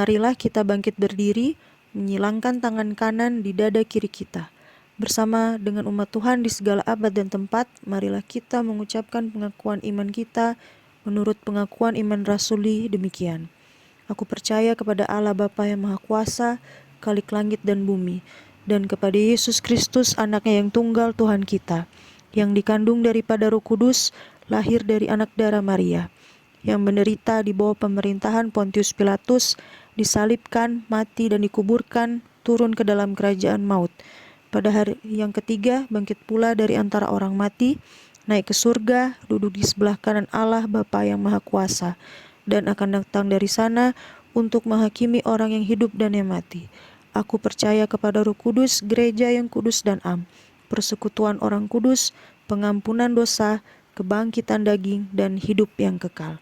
marilah kita bangkit berdiri, menyilangkan tangan kanan di dada kiri kita. Bersama dengan umat Tuhan di segala abad dan tempat, marilah kita mengucapkan pengakuan iman kita menurut pengakuan iman rasuli demikian. Aku percaya kepada Allah Bapa yang Maha Kuasa, Khalik langit dan bumi, dan kepada Yesus Kristus, anaknya yang tunggal Tuhan kita, yang dikandung daripada Roh Kudus, lahir dari anak darah Maria, yang menderita di bawah pemerintahan Pontius Pilatus, disalibkan, mati dan dikuburkan, turun ke dalam kerajaan maut. Pada hari yang ketiga bangkit pula dari antara orang mati, naik ke surga, duduk di sebelah kanan Allah Bapa yang Maha Kuasa, dan akan datang dari sana untuk menghakimi orang yang hidup dan yang mati. Aku percaya kepada Roh Kudus, gereja yang kudus dan am, persekutuan orang kudus, pengampunan dosa, kebangkitan daging, dan hidup yang kekal.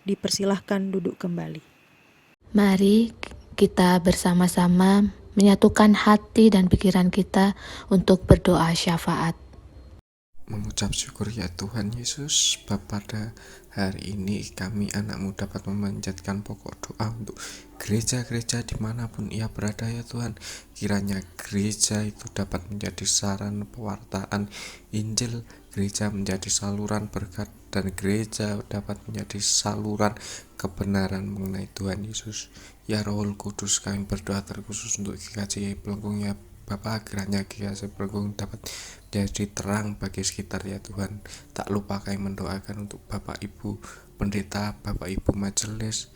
Dipersilahkan duduk kembali. Mari kita bersama-sama menyatukan hati dan pikiran kita untuk berdoa syafaat. Mengucap syukur ya Tuhan Yesus, pada hari ini kami anakmu dapat memanjatkan pokok doa untuk gereja-gereja dimanapun ia berada ya Tuhan. Kiranya gereja itu dapat menjadi sarana pewartaan Injil, gereja menjadi saluran berkat, dan gereja dapat menjadi saluran kebenaran mengenai Tuhan Yesus. Ya Roh Kudus, kami berdoa terkhusus untuk GKJ Pelengkung ya Bapak, kiranya GKJ Pelengkung dapat jadi terang bagi sekitar ya Tuhan. Tak lupa kami mendoakan untuk Bapak Ibu Pendeta, Bapak Ibu Majelis,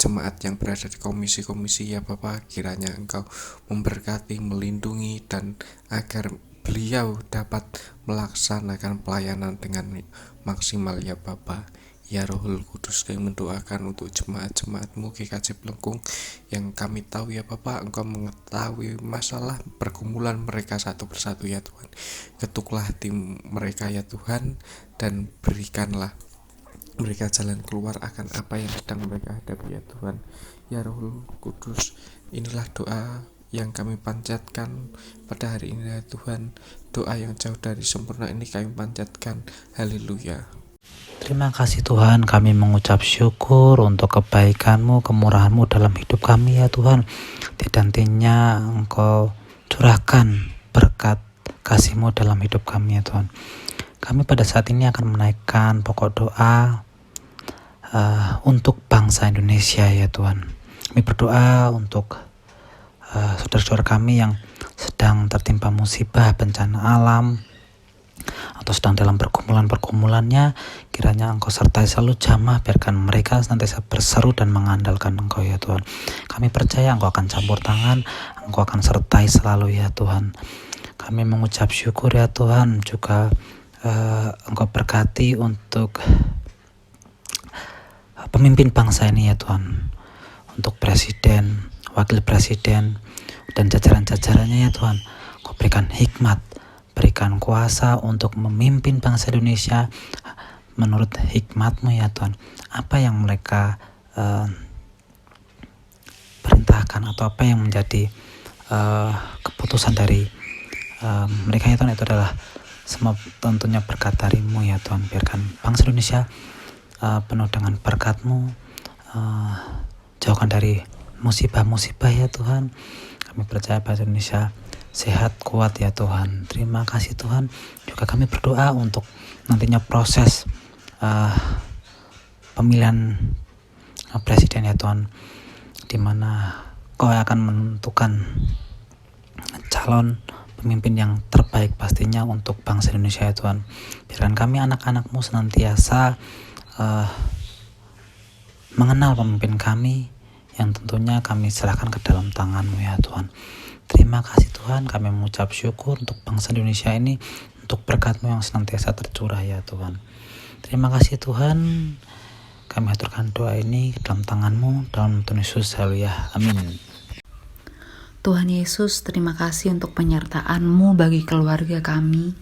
jemaat yang berada di komisi-komisi ya Bapak, kiranya Engkau memberkati, melindungi, dan agar beliau dapat melaksanakan pelayanan dengan maksimal ya Bapak. Ya Roh Kudus, kami mendoakan untuk jemaat-jemaat-Mu GKJ Pelengkung yang kami tahu ya Bapak, Engkau mengetahui masalah pergumulan mereka satu persatu ya Tuhan. Ketuklah hati mereka ya Tuhan, dan berikanlah mereka jalan keluar akan apa yang sedang mereka hadapi ya Tuhan. Ya Roh Kudus, inilah doa yang kami panjatkan pada hari ini ya Tuhan. Doa yang jauh dari sempurna ini kami panjatkan. Haleluya. Terima kasih Tuhan, kami mengucap syukur untuk kebaikan-Mu, kemurahan-Mu dalam hidup kami ya Tuhan. Tidak-hentinya Engkau curahkan berkat kasih-Mu dalam hidup kami ya Tuhan. Kami pada saat ini akan menaikkan pokok doa untuk bangsa Indonesia ya Tuhan. Kami berdoa untuk saudara-saudara kami yang sedang tertimpa musibah, bencana alam, atau sedang dalam pergumulan-pergumulannya. Kiranya Engkau sertai selalu jamah, biarkan mereka senantiasa berseru dan mengandalkan Engkau ya Tuhan. Kami percaya Engkau akan campur tangan, Engkau akan sertai selalu ya Tuhan. Kami mengucap syukur ya Tuhan, juga Engkau berkati untuk pemimpin bangsa ini ya Tuhan, untuk presiden, wakil presiden, dan jajaran-jajarannya ya Tuhan. Engkau berikan hikmat, berikan kuasa untuk memimpin bangsa Indonesia menurut hikmat-Mu ya Tuhan. Apa yang mereka perintahkan atau apa yang menjadi keputusan dari mereka ya Tuhan, itu adalah semua tentunya berkat dari-Mu ya Tuhan. Biarkan bangsa Indonesia penuh dengan berkat-Mu, jauhkan dari musibah-musibah ya Tuhan. Kami percaya bangsa Indonesia sehat, kuat ya Tuhan. Terima kasih Tuhan. Juga kami berdoa untuk nantinya proses pemilihan presiden ya Tuhan, di mana Kau akan menentukan calon pemimpin yang terbaik pastinya untuk bangsa Indonesia ya Tuhan. Biarkan kami anak-anak-Mu senantiasa mengenal pemimpin kami, yang tentunya kami serahkan ke dalam tangan-Mu ya Tuhan. Terima kasih Tuhan, kami mengucap syukur untuk bangsa Indonesia ini, untuk berkat-Mu yang senantiasa tercurah ya Tuhan. Terima kasih Tuhan, kami aturkan doa ini dalam tangan-Mu, dalam Tuhan Yesus, haleluya, amin. Tuhan Yesus, terima kasih untuk penyertaan-Mu bagi keluarga kami.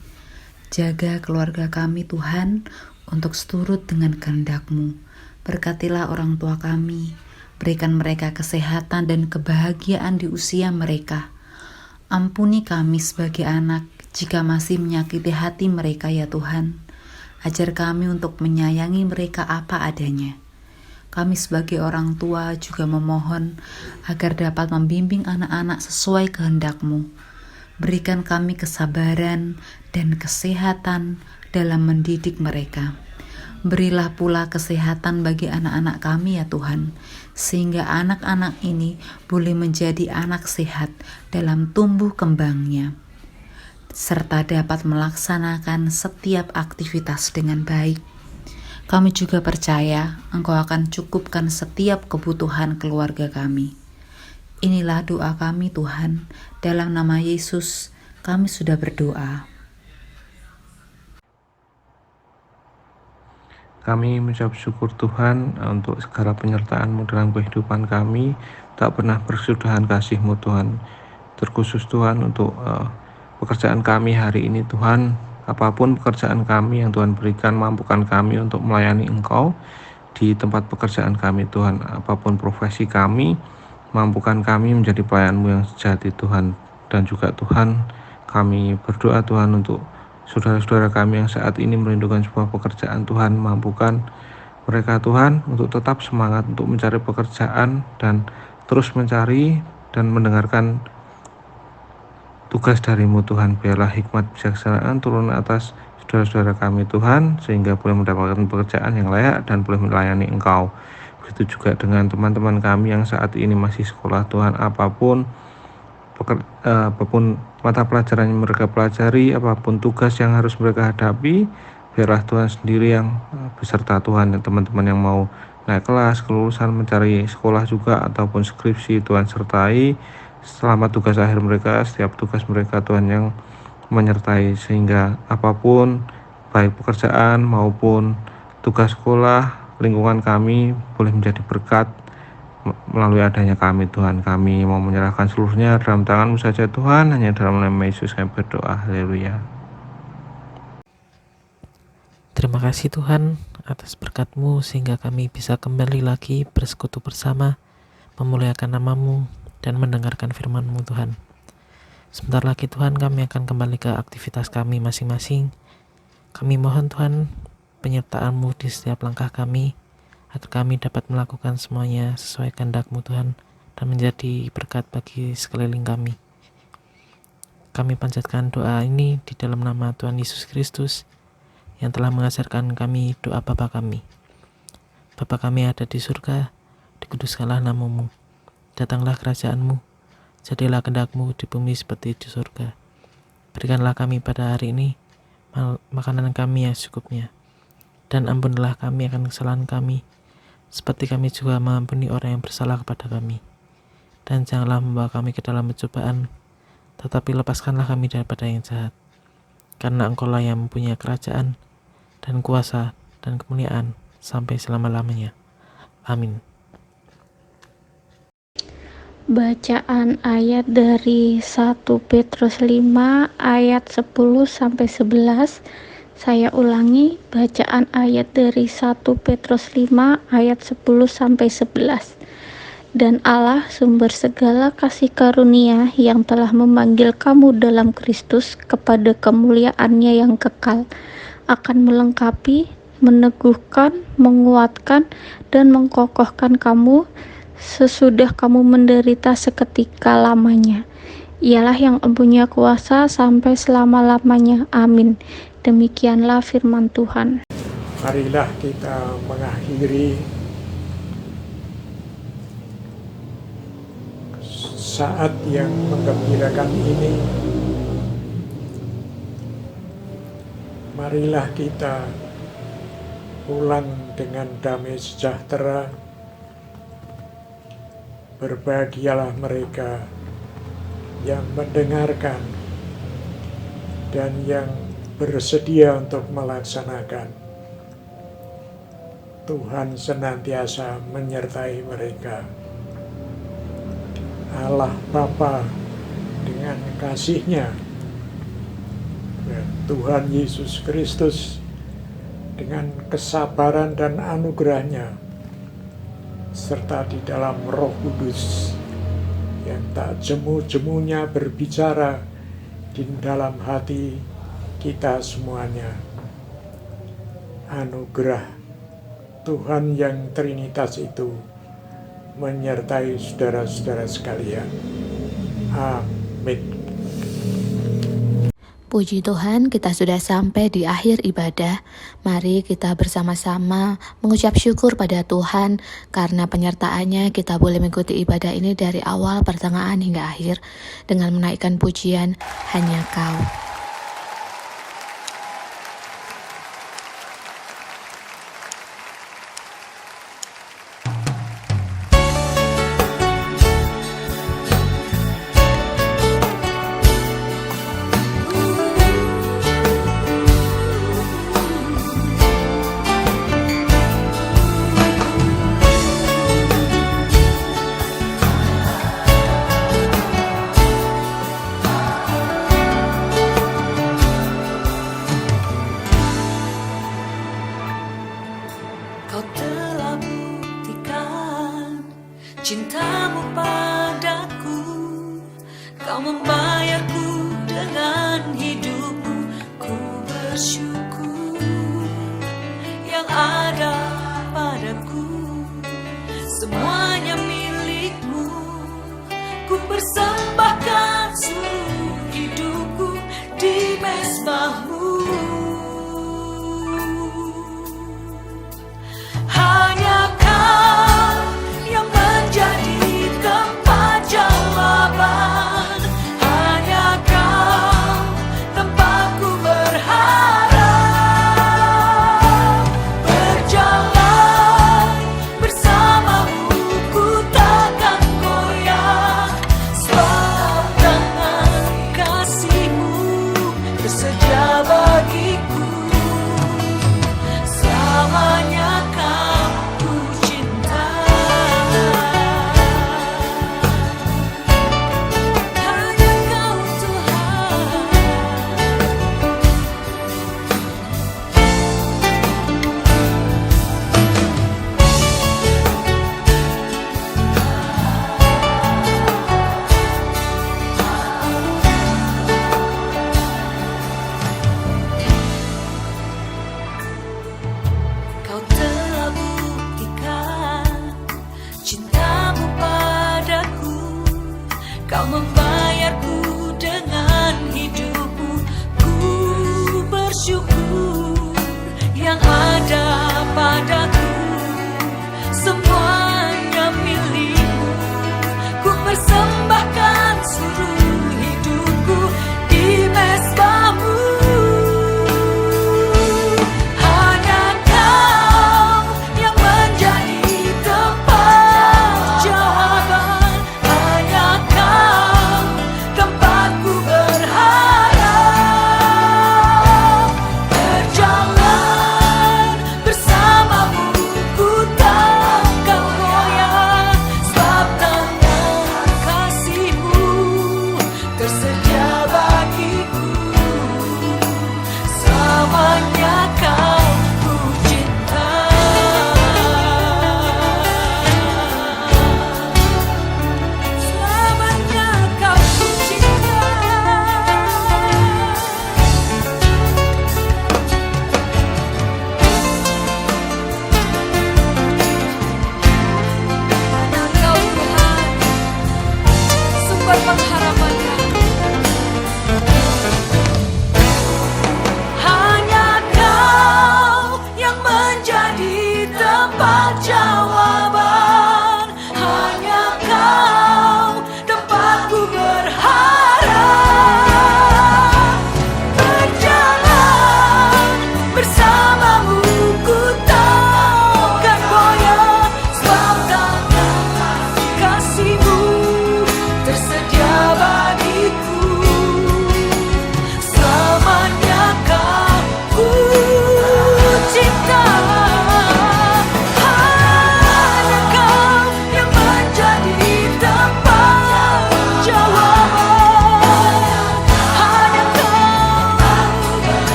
Jaga keluarga kami Tuhan, untuk seturut dengan kehendak-Mu. Berkatilah orang tua kami, berikan mereka kesehatan dan kebahagiaan di usia mereka. Ampuni kami sebagai anak jika masih menyakiti hati mereka ya Tuhan. Ajar kami untuk menyayangi mereka apa adanya. Kami sebagai orang tua juga memohon agar dapat membimbing anak-anak sesuai kehendak-Mu. Berikan kami kesabaran dan kesehatan dalam mendidik mereka. Berilah pula kesehatan bagi anak-anak kami ya Tuhan, sehingga anak-anak ini boleh menjadi anak sehat dalam tumbuh kembangnya, serta dapat melaksanakan setiap aktivitas dengan baik. Kami juga percaya Engkau akan cukupkan setiap kebutuhan keluarga kami. Inilah doa kami Tuhan, dalam nama Yesus kami sudah berdoa. Kami mengucap syukur Tuhan untuk segala penyertaan-Mu dalam kehidupan kami, tak pernah berkesudahan kasih-Mu Tuhan. Terkhusus Tuhan untuk pekerjaan kami hari ini Tuhan, apapun pekerjaan kami yang Tuhan berikan, mampukan kami untuk melayani Engkau di tempat pekerjaan kami Tuhan. Apapun profesi kami, mampukan kami menjadi pelayan-Mu yang sejati Tuhan. Dan juga Tuhan, kami berdoa Tuhan untuk saudara-saudara kami yang saat ini merindukan sebuah pekerjaan Tuhan, mampukan mereka Tuhan untuk tetap semangat untuk mencari pekerjaan dan terus mencari dan mendengarkan tugas dari-Mu Tuhan. Biarlah hikmat bijaksanaan turun atas saudara-saudara kami Tuhan, sehingga boleh mendapatkan pekerjaan yang layak dan boleh melayani Engkau. Begitu juga dengan teman-teman kami yang saat ini masih sekolah Tuhan, apapun mata pelajaran yang mereka pelajari, apapun tugas yang harus mereka hadapi, biarlah Tuhan sendiri yang beserta Tuhan. Dan teman-teman yang mau naik kelas, kelulusan, mencari sekolah juga ataupun skripsi, Tuhan sertai selama tugas akhir mereka, setiap tugas mereka Tuhan yang menyertai, sehingga apapun baik pekerjaan maupun tugas sekolah, lingkungan kami boleh menjadi berkat melalui adanya kami Tuhan. Kami mau menyerahkan seluruhnya dalam tangan-Mu saja Tuhan, hanya dalam nama Yesus kami berdoa. Haleluya. Terima kasih Tuhan atas berkat-Mu sehingga kami bisa kembali lagi bersekutu bersama, memuliakan nama-Mu dan mendengarkan firman-Mu Tuhan. Sebentar lagi Tuhan kami akan kembali ke aktivitas kami masing-masing. Kami mohon Tuhan penyertaan-Mu di setiap langkah kami, agar kami dapat melakukan semuanya sesuai kehendak-Mu Tuhan, dan menjadi berkat bagi sekeliling kami. Kami panjatkan doa ini di dalam nama Tuhan Yesus Kristus yang telah mengajarkan kami doa Bapa kami. Bapa kami ada di surga, dikuduskanlah nama-Mu, datanglah kerajaan-Mu, jadilah kehendak-Mu di bumi seperti di surga. Berikanlah kami pada hari ini makanan kami yang secukupnya, dan ampunilah kami akan kesalahan kami, seperti kami juga mengampuni orang yang bersalah kepada kami. Dan janganlah membawa kami ke dalam pencobaan, tetapi lepaskanlah kami daripada yang jahat. Karena Engkau-lah yang mempunyai kerajaan, dan kuasa, dan kemuliaan, sampai selama-lamanya. Amin. Bacaan ayat dari 1 Petrus 5 ayat 10-11. Saya ulangi, bacaan ayat dari 1 Petrus 5 ayat 10-11. Dan Allah sumber segala kasih karunia yang telah memanggil kamu dalam Kristus kepada kemuliaan-Nya yang kekal, akan melengkapi, meneguhkan, menguatkan, dan mengkokohkan kamu sesudah kamu menderita seketika lamanya. Ialah yang mempunyai kuasa sampai selama-lamanya. Amin. Demikianlah firman Tuhan. Marilah kita mengakhiri saat yang menggembirakan ini. Marilah kita pulang dengan damai sejahtera. Berbahagialah mereka yang mendengarkan dan yang bersedia untuk melaksanakan. Tuhan senantiasa menyertai mereka. Allah Bapa dengan kasih-Nya, dan Tuhan Yesus Kristus dengan kesabaran dan anugerah-Nya, serta di dalam Roh Kudus yang tak jemu-jemunya berbicara di dalam hati kita semuanya. Anugerah Tuhan yang Trinitas itu menyertai saudara-saudara sekalian. Amin. Puji Tuhan, kita sudah sampai di akhir ibadah. Mari kita bersama-sama mengucap syukur pada Tuhan karena penyertaannya kita boleh mengikuti ibadah ini dari awal, pertengahan hingga akhir dengan menaikkan pujian Hanya Kau. Kau telah buktikan cintamu padaku. Kau membayarku dengan hidupmu. Ku bersyukur yang ada padaku. Semuanya milikmu. Ku persembahkan seluruh hidupku di mezbahmu. Hanya Kau yang menjadi tempat jawaban. Hanya Kau tempatku berharap. Berjalan bersamamu ku takkan goyah. Sebab tangan kasih-Mu tersedia bagiku. Selamanya Kau ku cinta. Hanya Kau Tuhan. Kau telah buktikan cintamu padaku. Kau membayarku dengan hidupmu. Ku bersyukur yang ada padaku. Semuanya milikmu. Ku persembahkan seluruh hidupku di mezbahmu. Hanya Kau yang menjadi tempat jawaban. Hanya Kau tempatku berharap. Berjalan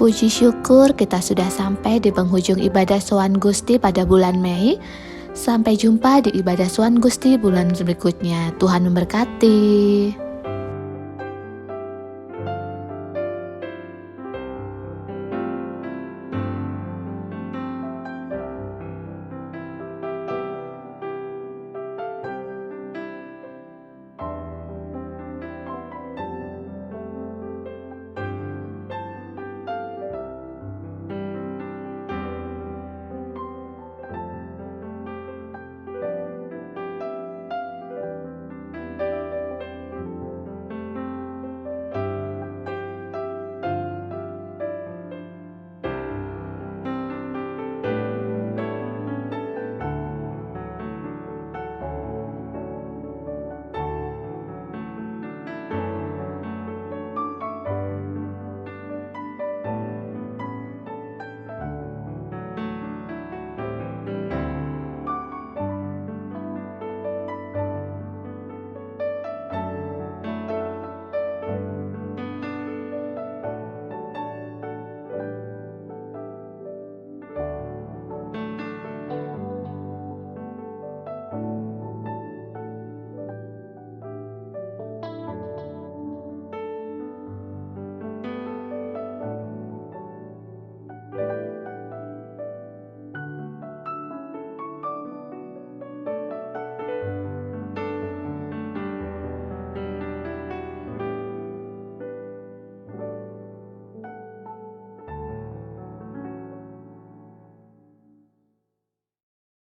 Puji syukur kita sudah sampai di penghujung ibadah Sowan Gusti pada bulan Mei. Sampai jumpa di ibadah Sowan Gusti bulan berikutnya. Tuhan memberkati.